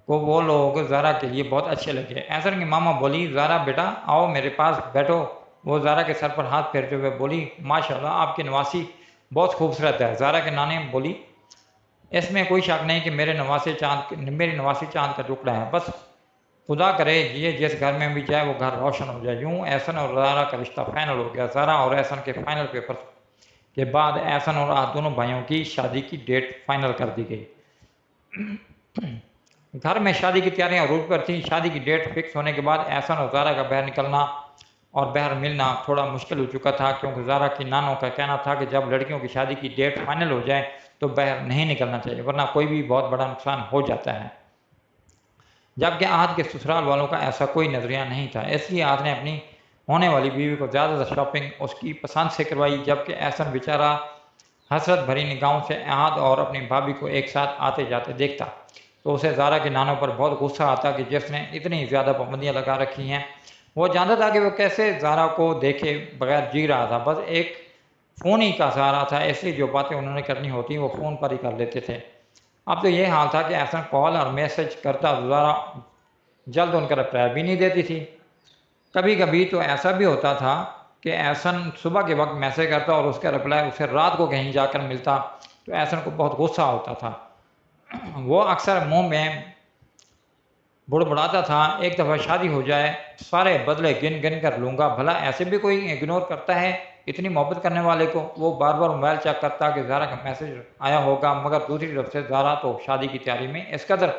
کو وہ لوگ زہرا کے لیے بہت اچھے لگے۔ احسن کی ماما بولی زہرا بیٹا آؤ میرے پاس بیٹھو۔ وہ زہرا کے سر پر ہاتھ پھیرتے ہوئے بولی ماشاءاللہ آپ کی نواسی بہت خوبصورت ہے۔ زہرا کی نانی بولی اس میں کوئی شک نہیں کہ میری نواسی چاند کا ٹکڑا ہے، بس خدا کرے یہ جس گھر میں بھی جائے وہ گھر روشن ہو جائے۔ یوں احسن اور زہرا کا رشتہ فائنل ہو گیا۔ زہرا اور احسن کے فائنل پیپر کے بعد احسن اور دونوں بھائیوں کی شادی کی ڈیٹ فائنل کر دی گئی۔ گھر میں شادی کی تیاریاں عروج پر تھیں۔ شادی کی ڈیٹ فکس ہونے کے بعد احسن اور زہرا کا باہر نکلنا اور باہر ملنا تھوڑا مشکل ہو چکا تھا، کیونکہ زہرا کی نانوں کا کہنا تھا کہ جب لڑکیوں کی شادی کی ڈیٹ فائنل ہو جائے تو باہر نہیں نکلنا چاہیے ورنہ کوئی بھی بہت بڑا نقصان ہو جاتا ہے، جبکہ احد کے سسرال والوں کا ایسا کوئی نظریہ نہیں تھا۔ اس لیے احد نے اپنی ہونے والی بیوی کو زیادہ شاپنگ اس کی پسند سے کروائی، جبکہ احسن بیچارہ حسرت بھری نگاہوں سے احد اور اپنی بھابھی کو ایک ساتھ آتے جاتے دیکھتا تو اسے زہرا کے نانوں پر بہت غصہ آتا کہ جس نے اتنی زیادہ پابندیاں لگا رکھی ہیں۔ وہ جانتا تھا کہ وہ کیسے زہرا کو دیکھے بغیر جی رہا تھا، بس ایک فون ہی کا سہارا تھا، اس لیے جو باتیں انہوں نے کرنی ہوتی وہ فون پر ہی کر لیتے تھے۔ اب تو یہ حال تھا کہ احسن کال اور میسج کرتا زہرا جلد ان کا رپلائی بھی نہیں دیتی تھی۔ کبھی کبھی تو ایسا بھی ہوتا تھا کہ احسن صبح کے وقت میسیج کرتا اور اس کا رپلائی اسے رات کو کہیں جا کر ملتا تو احسن کو بہت غصہ ہوتا تھا۔ وہ اکثر منہ میں بڑبڑاتا تھا، ایک دفعہ شادی ہو جائے سارے بدلے گن گن کر لوں گا، بھلا ایسے بھی کوئی اگنور کرتا ہے اتنی محبت کرنے والے کو۔ وہ بار بار موبائل چیک کرتا کہ زارا کا میسیج آیا ہوگا، مگر دوسری طرف سے زارا تو شادی کی تیاری میں اس قدر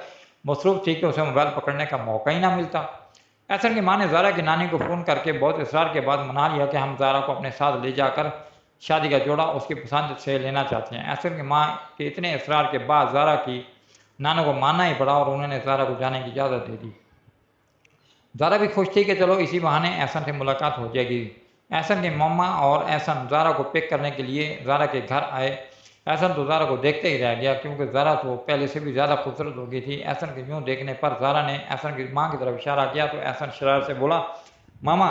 مصروف تھی کہ اسے موبائل پکڑنے کا موقع ہی نہ ملتا۔ احسن کی ماں نے زارا کی نانی کو فون کر کے بہت اصرار کے بعد منا لیا کہ ہم زارا کو اپنے ساتھ لے جا کر شادی کا جوڑا اس کی پسند سے لینا چاہتے ہیں۔ احسن کی ماں کے اتنے اصرار کے بعد زارا کی نانوں کو ماننا ہی پڑا اور انہوں نے زارا کو جانے کی اجازت دے دی۔ زارا بھی خوش تھی کہ چلو اسی بہانے احسن سے ملاقات ہو جائے گی۔ احسن کی ماما اور احسن زارا کو پک کرنے کے لیے زارا کے گھر آئے۔ احسن تو زارا کو دیکھتے ہی رہ گیا کیونکہ زارا تو پہلے سے بھی زیادہ خوبصورت ہو گئی تھی۔ احسن کے یوں دیکھنے پر زارا نے احسن کی ماں کی طرف اشارہ کیا تو احسن شرارت سے بولا، ماما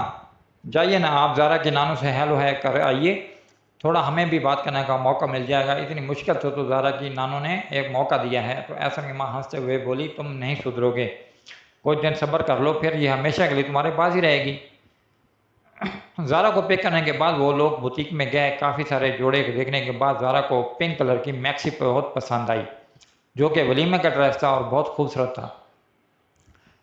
جائیے نا، آپ زارا کے نانوں سے ہیلو ہے کر آئیے، تھوڑا ہمیں بھی بات کرنے کا موقع مل جائے گا۔ اتنی مشکل سے تو زارا کی نانوں نے ایک موقع دیا ہے۔ تو احسن کی ماں ہنستے ہوئے بولی، تم نہیں سدھرو گے، کچھ دن صبر کر لو، پھر یہ ہمیشہ کے لیے تمہارے پاس ہی رہے گی۔ زارا کو پک کرنے کے بعد وہ لوگ بوتیک میں گئے۔ کافی سارے جوڑے کو دیکھنے کے بعد زارا کو پنک کلر کی میکسی بہت پسند آئی جو کہ ولیمے کا ڈریس تھا اور بہت خوبصورت تھا،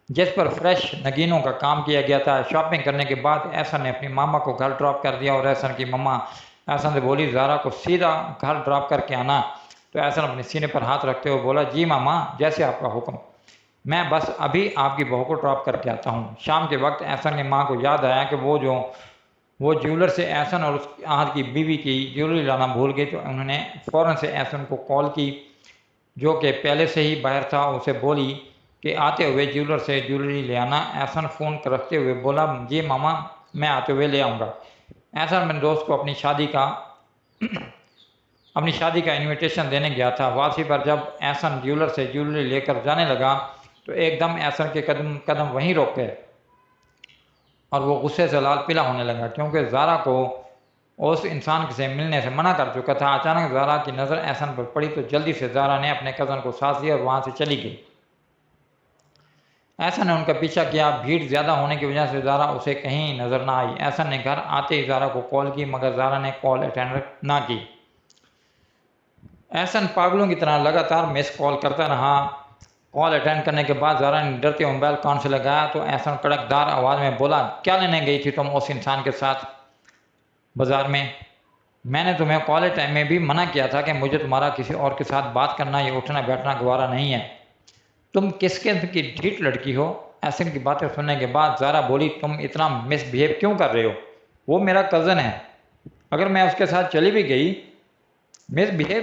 جس پر فریش نگینوں کا کام کیا گیا تھا۔ شاپنگ کرنے کے بعد احسن نے اپنی ماما کو گھر ڈراپ کر دیا اور احسن کی ماما احسن سے بولی، زارا کو سیدھا گھر ڈراپ کر کے آنا۔ تو احسن اپنے سینے پر ہاتھ رکھتے ہوئے بولا، جی ماما جیسے آپ کا حکم، میں بس ابھی آپ کی بہو کو ڈراپ کر کے آتا ہوں۔ شام کے وقت احسن کی ماں کو یاد آیا کہ وہ جیولر سے احسن اور اس آہت کی بیوی کی جیولری لانا بھول گئی، تو انہوں نے فوراً سے احسن کو کال کی جو کہ پہلے سے ہی باہر تھا۔ اسے بولی کہ آتے ہوئے جیولر سے جیولری لے آنا۔ احسن فون رکھتے ہوئے بولا، جی ماما میں آتے ہوئے لے آؤں گا۔ احسن اپنے دوست کو اپنی شادی کا انویٹیشن دینے گیا تھا۔ واپسی پر جب احسن جیولر سے جیولری لے کر جانے لگا تو ایک دم احسن کے قدم وہیں روک گئے اور وہ غصے سے لال پیلا ہونے لگا کیونکہ زارا کو اس انسان سے ملنے سے منع کر چکا تھا۔ اچانک زارا کی نظر احسن پر پڑی تو جلدی سے زارا نے اپنے کزن کو ساتھ لیا اور وہاں سے چلی گئی۔ احسن نے ان کا پیچھا کیا، بھیڑ زیادہ ہونے کی وجہ سے زارا اسے کہیں نظر نہ آئی۔ احسن نے گھر آتے ہی زارا کو کال کی مگر زارا نے کال اٹینڈ نہ کی۔ احسن پاگلوں کی طرح لگاتار مس کال کرتا رہا۔ کال اٹینڈ کرنے کے بعد زارا نے ڈرتے ہوئے موبائل کان سے لگایا تو احسن کڑکدار آواز میں بولا، کیا لینے گئی تھی تم اس انسان کے ساتھ بازار میں نے تمہیں کالج ٹائم میں بھی منع کیا تھا کہ مجھے تمہارا کسی اور کے ساتھ بات کرنا یا اٹھنا بیٹھنا گوارا نہیں ہے، تم کس قسم کی ڈھیٹ لڑکی ہو۔ احسن کی باتیں سننے کے بعد زارا بولی، تم اتنا مس بہیو کیوں کر رہے ہو، وہ میرا کزن ہے، اگر میں اس کے ساتھ چلی بھی گئی مس بہیو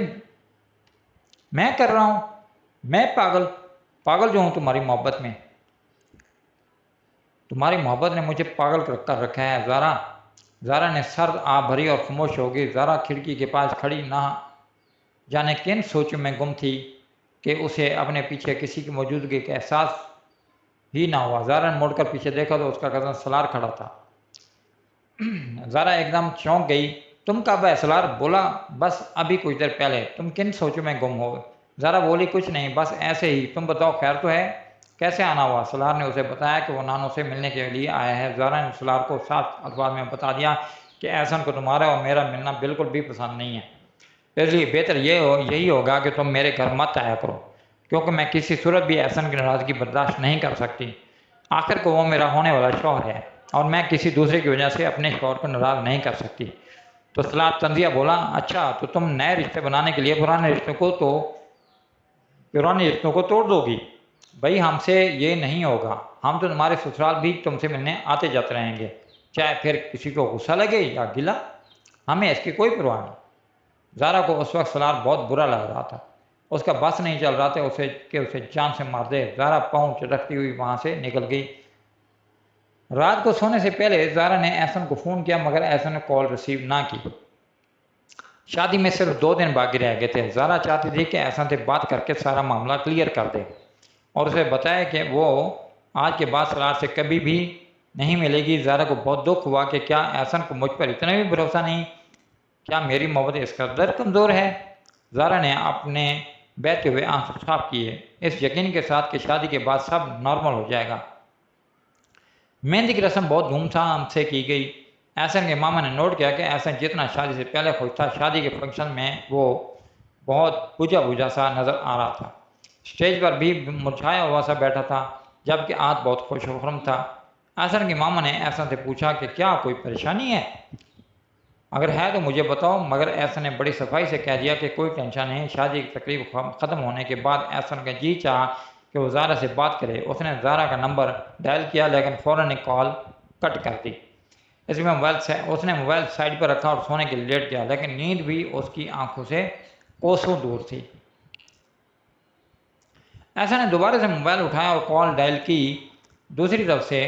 میں کر رہا ہوں، میں پاگل جو ہوں تمہاری محبت میں، تمہاری محبت نے مجھے پاگل کر رکھا ہے۔ زارا نے سرد آہ بھری اور خاموش ہو گئی۔ زارا کھڑکی کے پاس کھڑی نہ جانے کن سوچوں میں گم تھی کہ اسے اپنے پیچھے کسی کی موجودگی کا احساس ہی نہ ہوا۔ زارا نے مڑ کر پیچھے دیکھا تو اس کا کزن سلار کھڑا تھا۔ زارا ایک دم چونک گئی۔ تم کب ہے؟ سلار بولا، بس ابھی کچھ دیر پہلے۔ تم کن سوچوں میں گم ہو؟ زارا بولی، کچھ نہیں، بس ایسے ہی، تم بتاؤ خیر تو ہے؟ کیسے آنا ہوا؟ سلار نے اسے بتایا کہ وہ نانوں سے ملنے کے لیے آیا ہے۔ زارا نے سلار کو صاف الفاظ میں بتا دیا کہ احسن کو تمہارا اور میرا ملنا بالکل بھی پسند نہیں ہے، اس لیے بہتر یہی ہوگا کہ تم میرے گھر مت آیا کرو کیونکہ میں کسی صورت بھی احسن کی ناراضگی برداشت نہیں کر سکتی۔ آخر کو وہ میرا ہونے والا شوہر ہے اور میں کسی دوسرے کی وجہ سے اپنے شوہر کو ناراض نہیں کر سکتی۔ تو سلار تنزیہ بولا، اچھا تو تم نئے رشتے بنانے کے لیے پرانے رشتوں کو توڑ دو گی؟ بھائی ہم سے یہ نہیں ہوگا، ہم تو تمہارے سسرال بھی تم سے ملنے آتے جاتے رہیں گے، چاہے پھر کسی کو غصہ لگے یا گلا، ہمیں اس کی کوئی پرواہ نہیں۔ زارا کو اس وقت سلار بہت برا لگ رہا تھا، اس کا بس نہیں چل رہا تھا کہ اسے جان سے مار دے۔ زارا پاؤں چٹکتی ہوئی وہاں سے نکل گئی۔ رات کو سونے سے پہلے زارا نے احسن کو فون کیا مگر احسن نے کال ریسیو نہ کی۔ شادی میں صرف 2 دن باقی رہ گئے تھے۔ زارا چاہتی تھی کہ احسن سے بات کر کے سارا معاملہ کلیئر کر دے اور اسے بتائے کہ وہ آج کے بعد سلار سے کبھی بھی نہیں ملے گی۔ زارا کو بہت دکھ ہوا کہ کیا احسن کو مجھ پر اتنا بھی بھروسہ نہیں، کیا میری محبت اس قدر کمزور ہے؟ زارا نے اپنے بہتے ہوئے آنسو صاف کیے، اس یقین کے ساتھ کہ شادی کے بعد سب نارمل ہو جائے گا۔ مہندی کی رسم بہت دھوم دھام سے کی گئی۔ احسن کے ماما نے نوٹ کیا کہ احسن جتنا شادی سے پہلے خوش تھا، شادی کے فنکشن میں وہ بہت بجھا بجھا سا نظر آ رہا تھا۔ اسٹیج پر بھی مرجھایا ہوا سا بیٹھا تھا، جبکہ آج بہت خوش و خرم تھا۔ احسن کی ماما نے احسن سے پوچھا کہ کیا کوئی پریشانی ہے؟ اگر ہے تو مجھے بتاؤ، مگر احسن نے بڑی صفائی سے کہہ دیا کہ کوئی ٹینشن نہیں۔ شادی کی تقریب ختم ہونے کے بعد احسن کا جی چاہا کہ وہ زارا سے بات کرے۔ اس نے زارا کا نمبر ڈائل کیا، لیکن فوراً ایک کال کٹ کر دی۔ اس نے موبائل سائڈ پر رکھا اور سونے کے لیے لیٹ گیا، لیکن نیند بھی اس کی آنکھوں سے کوسوں دور تھی۔ احسن نے دوبارہ سے موبائل اٹھایا اور کال ڈائل کی۔ دوسری طرف سے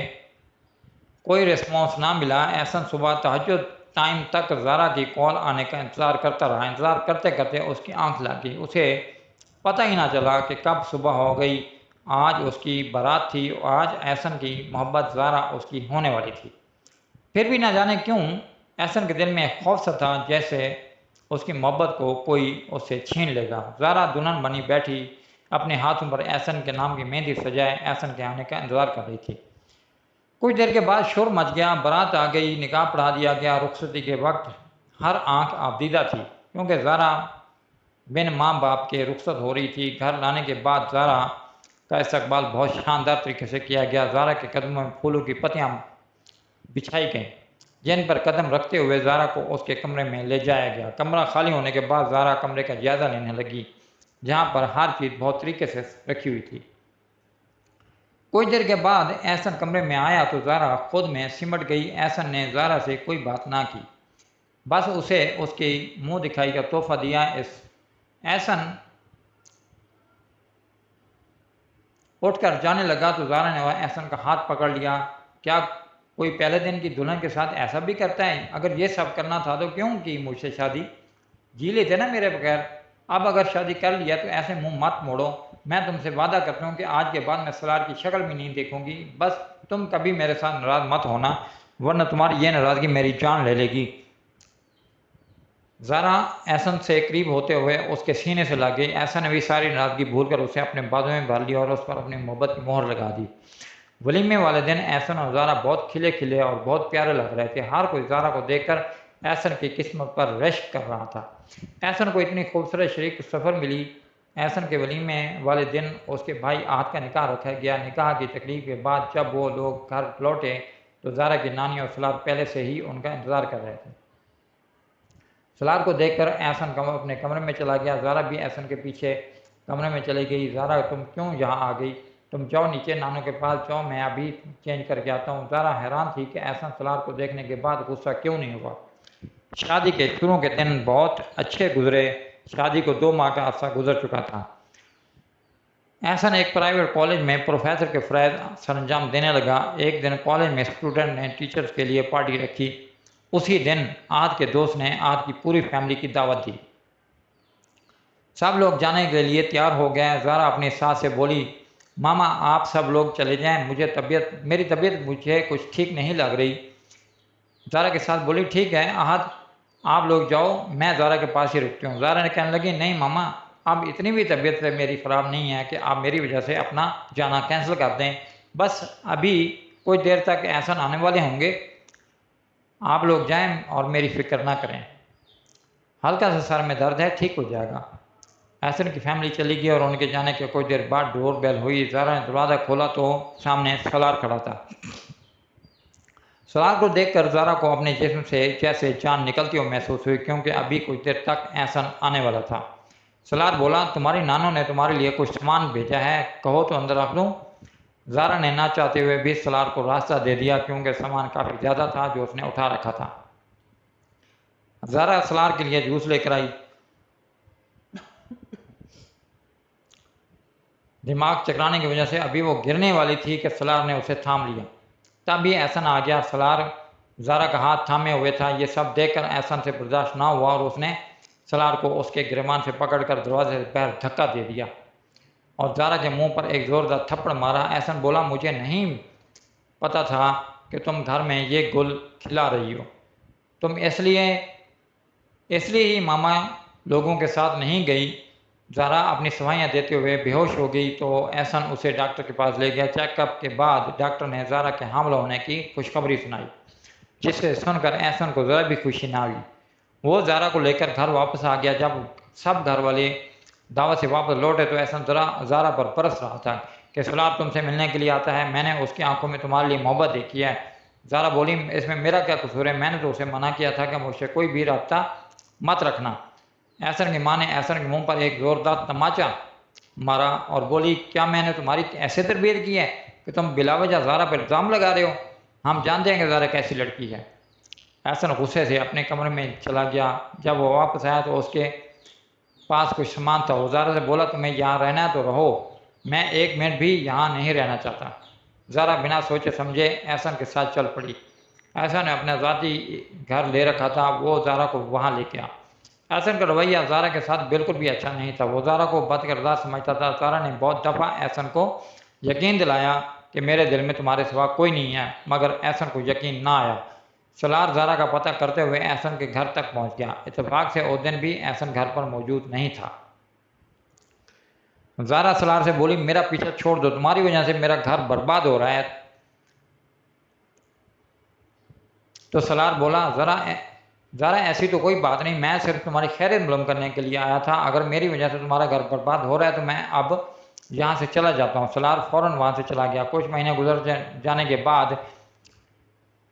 کوئی ریسپانس نہ ملا۔ احسن صبح تہجد ٹائم تک زارا کی کال آنے کا انتظار کرتا رہا۔ انتظار کرتے کرتے اس کی آنکھ لگ گئی۔ اسے پتہ ہی نہ چلا کہ کب صبح ہو گئی۔ آج اس کی بارات تھی اور آج احسن کی محبت زارا اس کی ہونے والی تھی۔ پھر بھی نہ جانے کیوں احسن کے دل میں خوف سا تھا، جیسے اس کی محبت کو کوئی اس سے چھین لے گا۔ زارا دلہن بنی بیٹھی اپنے ہاتھوں پر احسن کے نام کی مہندی سجائے احسن کے آنے کا انتظار کر رہی تھی۔ کچھ دیر کے بعد شور مچ گیا، بارات آ گئی، نکاح پڑھا دیا گیا۔ رخصتی کے وقت ہر آنکھ آبدیدہ تھی، کیونکہ زارا بن ماں باپ کے رخصت ہو رہی تھی۔ گھر لانے کے بعد زارا کا استقبال بہت شاندار طریقے سے کیا گیا۔ زارا کے قدموں میں پھولوں کی پتیاں بچھائی گئیں، جن پر قدم رکھتے ہوئے زارا کو اس کے کمرے میں لے جایا گیا۔ کمرہ خالی ہونے کے بعد زارا کمرے کا جائزہ لینے لگی، جہاں پر ہر چیز بہت طریقے سے رکھی ہوئی تھی۔ کچھ دیر کے بعد احسن کمرے میں آیا تو زارا خود میں سمٹ گئی۔ احسن نے زارا سے کوئی بات نہ کی، بس اسے اس کی منہ دکھائی کا تحفہ دیا۔ احسن اٹھ کر جانے لگا تو زارا نے احسن کا ہاتھ پکڑ لیا۔ کیا کوئی پہلے دن کی دلہن کے ساتھ ایسا بھی کرتا ہے؟ اگر یہ سب کرنا تھا تو کیوں کی مجھ سے شادی؟ جی لیتے نا میرے بغیر۔ اب اگر شادی کر لیا تو ایسے منہ مت موڑو۔ میں تم سے وعدہ کرتا ہوں کہ آج کے بعد میں سلار کی شکل بھی نہیں دیکھوں گی۔ بس تم کبھی میرے ساتھ ناراض مت ہونا، ورنہ تمہاری یہ ناراضگی میری جان لے لے گی۔ زارا احسن سے قریب ہوتے ہوئے اس کے سینے سے لگ گئی۔ احسن نے بھی ساری ناراضگی بھول کر اسے اپنے بازو میں بھر لیا اور اس پر اپنی محبت کی مہر لگا دی۔ ولیمے والے دن احسن اور زارا بہت کھلے کھلے اور بہت پیارے لگ رہے تھے۔ ہر کوئی زارا کو دیکھ کر احسن کی قسمت پر رشک کر رہا تھا۔ احسن کو اتنی خوبصورت شریک سفر ملی۔ احسن کے ولیمے والے دن اس کے بھائی احد کا نکاح رکھا گیا۔ نکاح کی تقریب کے بعد جب وہ لوگ گھر لوٹے تو زارا کی نانی اور سلار پہلے سے ہی ان کا انتظار کر رہے تھے۔ سلار کو دیکھ کر احسن اپنے کمرے میں چلا گیا۔ زارا بھی احسن کے پیچھے کمرے میں چلی گئی۔ زارا تم کیوں یہاں آ گئی؟ تم جاؤ نیچے نانو کے پاس جاؤ، میں ابھی چینج کر کے آتا ہوں۔ زارا حیران تھی کہ احسن سلار کو دیکھنے کے بعد غصہ کیوں نہیں ہوا۔ شادی کے شروع کے دن بہت اچھے گزرے۔ شادی کو 2 ماہ کا عرصہ گزر چکا تھا۔ احسن ایک پرائیویٹ کالج میں پروفیسر کے فرائض سر انجام دینے لگا۔ ایک دن کالج میں اسٹوڈنٹ نے ٹیچرز کے لیے پارٹی رکھی۔ اسی دن احد کے دوست نے احد کی پوری فیملی کی دعوت دی۔ سب لوگ جانے کے لیے تیار ہو گئے۔ زارا اپنی ساس سے بولی، ماما آپ سب لوگ چلے جائیں، میری طبیعت مجھے کچھ ٹھیک نہیں لگ رہی۔ زارا کے ساتھ بولی، ٹھیک ہے احد آپ لوگ جاؤ، میں زارا کے پاس ہی رکتی ہوں۔ زارا نے کہنے لگی، نہیں ماما اب اتنی بھی طبیعت سے میری خراب نہیں ہے کہ آپ میری وجہ سے اپنا جانا کینسل کر دیں۔ بس ابھی کچھ دیر تک احسن آنے والے ہوں گے، آپ لوگ جائیں اور میری فکر نہ کریں۔ ہلکا سا سر میں درد ہے، ٹھیک ہو جائے گا۔ احسن کی فیملی چلی گئی اور ان کے جانے کے کچھ دیر بعد ڈور بیل ہوئی۔ زارا نے دروازہ کھولا تو سامنے سلار کھڑا تھا۔ سلار کو دیکھ کر زارا کو اپنے جسم سے جیسے جان نکلتی ہوئی محسوس ہوئی، کیونکہ ابھی کچھ دیر تک احسن آنے والا تھا۔ سلار بولا، تمہاری نانو نے تمہارے لیے کچھ سامان بھیجا ہے، کہو تو اندر رکھ دوں؟ زارا نے نہ چاہتے ہوئے بھی سلار کو راستہ دے دیا، کیونکہ سامان کافی زیادہ تھا جو اس نے اٹھا رکھا تھا۔ زارا سلار کے لیے جوس لے کر آئی۔ دماغ چکرانے کی وجہ سے ابھی وہ گرنے والی تھی کہ سلار نے اسے تھام لیا۔ تب بھی احسن آ گیا۔ سلار زارا کا ہاتھ تھامے ہوئے تھا۔ یہ سب دیکھ کر احسن سے برداشت نہ ہوا اور اس نے سلار کو اس کے گریبان سے پکڑ کر دروازے سے باہر دھکا دے دیا اور زارا کے منہ پر ایک زوردار تھپڑ مارا۔ احسن بولا، مجھے نہیں پتا تھا کہ تم گھر میں یہ گل کھلا رہی ہو، تم اس لیے ہی ماما لوگوں کے ساتھ نہیں گئی۔ زارا اپنی صفائیاں دیتے ہوئے بے ہوش ہو گئی تو احسن اسے ڈاکٹر کے پاس لے گیا۔ چیک اپ کے بعد ڈاکٹر نے زارا کے حاملہ ہونے کی خوشخبری سنائی۔ جسے سن کر احسن کو ذرا بھی خوشی نہ ہوئی۔ وہ زارا کو لے کر گھر واپس آ گیا۔ جب سب گھر والے دعوت سے واپس لوٹے تو احسن زارا پر برس رہا تھا کہ سلار تم سے ملنے کے لیے آتا ہے، میں نے اس کی آنکھوں میں تمہارے لیے محبت دیکھی ہے۔ زارا بولی اس میں میرا کیا قصور ہے، میں نے تو اسے منع کیا تھا کہ مجھ سے کوئی بھی رابطہ مت رکھنا۔ احسن کی ماں نے احسن کے منہ پر ایک زوردار تماچا مارا اور بولی کیا میں نے تمہاری ایسے تربیت کی ہے کہ تم بلا وجہ زارا پر الزام لگا رہے ہو؟ ہم جانتے ہیں کہ زارا کیسی لڑکی ہے۔ احسن غصے سے اپنے کمرے میں چلا گیا۔ جب وہ واپس آیا تو اس کے پاس کچھ سامان تھا۔ وہ زارا سے بولا تمہیں یہاں رہنا ہے تو رہو، میں ایک منٹ بھی یہاں نہیں رہنا چاہتا۔ زارا بنا سوچے سمجھے احسن کے ساتھ چل پڑی۔ احسن نے اپنا ذاتی گھر لے رکھا تھا، وہ زارا کو وہاں لے گیا۔ احسن کا رویہ زارا کے ساتھ بالکل بھی اچھا نہیں تھا، وہ زارا کو بد کردار سمجھتا تھا۔ زارا نے بہت دفعہ احسن کو یقین دلایا کہ میرے دل میں تمہارے سوا کوئی نہیں ہے، مگر احسن کو یقین نہ آیا۔ سلار زارا کا پتہ کرتے ہوئے احسن کے گھر تک پہنچ گیا۔ اتفاق سے اس دن بھی احسن گھر پر موجود نہیں تھا۔ زارا سلار سے بولی میرا پیچھا چھوڑ دو، تمہاری وجہ سے میرا گھر برباد ہو رہا ہے۔ تو سلار بولا زارا ایسی تو کوئی بات نہیں، میں صرف تمہاری خیریت معلوم کرنے کے لیے آیا تھا، اگر میری وجہ سے تمہارا گھر برباد ہو رہا ہے تو میں اب یہاں سے چلا جاتا ہوں۔ سلار فوراً وہاں سے چلا گیا۔ کچھ مہینے گزر جانے کے بعد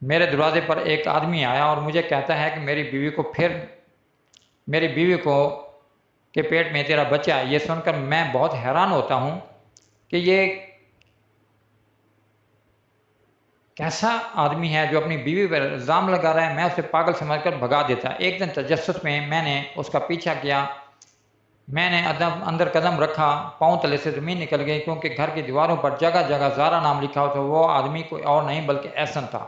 میرے دروازے پر ایک آدمی آیا اور مجھے کہتا ہے کہ میری بیوی کو کے پیٹ میں تیرا بچہ ہے۔ یہ سن کر میں بہت حیران ہوتا ہوں کہ یہ کیسا آدمی ہے جو اپنی بیوی پر الزام لگا رہا ہے۔ میں اسے پاگل سمجھ کر بھگا دیتا۔ ایک دن تجسس میں میں نے اس کا پیچھا کیا، میں نے اندر قدم رکھا، پاؤں تلے سے زمین نکل گئی، کیونکہ گھر کی دیواروں پر جگہ جگہ زارا نام لکھا ہوا تھا۔ وہ آدمی کوئی اور نہیں بلکہ احسن تھا۔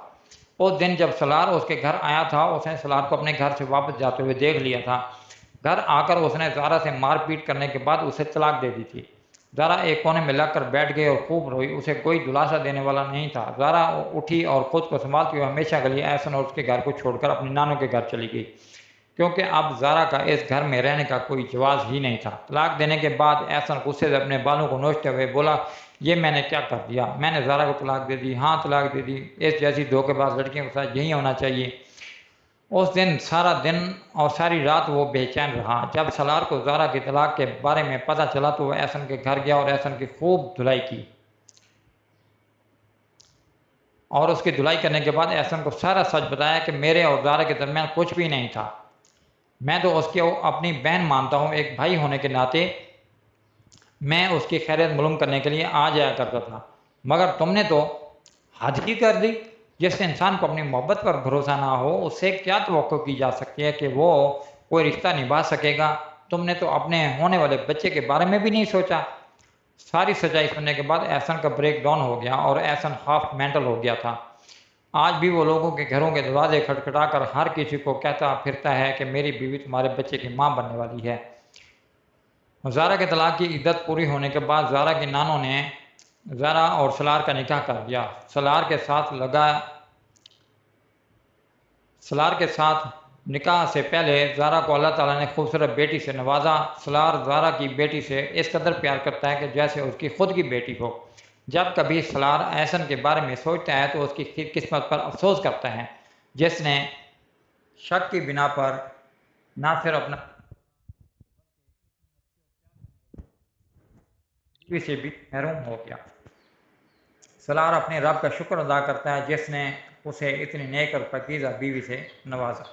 اس دن جب سلار اس کے گھر آیا تھا، اس نے سلار کو اپنے گھر سے واپس جاتے ہوئے دیکھ لیا تھا۔ گھر آ کر اس نے زارا سے مار پیٹ کرنے کے بعد اسے طلاق دے دی تھی۔ زارا ایک کونے میں لگ کر بیٹھ گئی اور خوب روئی۔ اسے کوئی دلاسا دینے والا نہیں تھا۔ زارا اٹھی اور خود کو سنبھالتے ہوئے ہمیشہ کے لیے احسن اور اس کے گھر کو چھوڑ کر اپنی نانوں کے گھر چلی گئی، کیونکہ اب زارا کا اس گھر میں رہنے کا کوئی جواز ہی نہیں تھا۔ طلاق دینے کے بعد احسن غصے سے اپنے بالوں کو نوچتے ہوئے بولا یہ میں نے کیا کر دیا، میں نے زارا کو طلاق دے دی، ہاں طلاق دے دی، اس جیسی دھوکے باز لڑکیوں کے ساتھ یہی ہونا چاہیے۔ اس دن سارا دن اور ساری رات وہ بے چین رہا۔ جب سلار کو زارا کی طلاق کے بارے میں پتہ چلا تو وہ احسن کے گھر گیا اور احسن کی خوب دھلائی کی، اور اس کی دھلائی کرنے کے بعد احسن کو سارا سچ بتایا کہ میرے اور زارا کے درمیان کچھ بھی نہیں تھا، میں تو اس کی اپنی بہن مانتا ہوں، ایک بھائی ہونے کے ناطے میں اس کی خیریت معلوم کرنے کے لیے آ جایا کرتا تھا، مگر تم نے تو حد ہی کر دی۔ جس انسان کو اپنی محبت پر بھروسہ نہ ہو اس سے کیا توقع کی جا سکتی ہے کہ وہ کوئی رشتہ نبھا سکے گا؟ تم نے تو اپنے ہونے والے بچے کے بارے میں بھی نہیں سوچا۔ ساری سچائی سننے کے بعد احسن کا بریک ڈاؤن ہو گیا اور احسن ہاف مینٹل ہو گیا تھا۔ آج بھی وہ لوگوں کے گھروں کے دروازے کھٹکھٹا کر ہر کسی کو کہتا پھرتا ہے کہ میری بیوی تمہارے بچے کی ماں بننے والی ہے۔ زارا کے طلاق کی عدت پوری ہونے کے بعد زارا کی نانوں نے زارا اور سلار کا نکاح کر دیا۔ سلار کے ساتھ نکاح سے پہلے زارا کو اللہ تعالیٰ نے خوبصورت بیٹی سے نوازا۔ سلار زارا کی بیٹی سے اس قدر پیار کرتا ہے کہ جیسے اس کی خود کی بیٹی ہو۔ جب کبھی سلار احسن کے بارے میں سوچتا ہے تو اس کی قسمت پر افسوس کرتا ہے جس نے شک کی بنا پر نہ صرف اپنا بیوی سے بھی محروم ہو گیا۔ سلار اپنے رب کا شکر ادا کرتا ہے جس نے اسے اتنی نیک اور پاکیزہ بیوی سے نوازا۔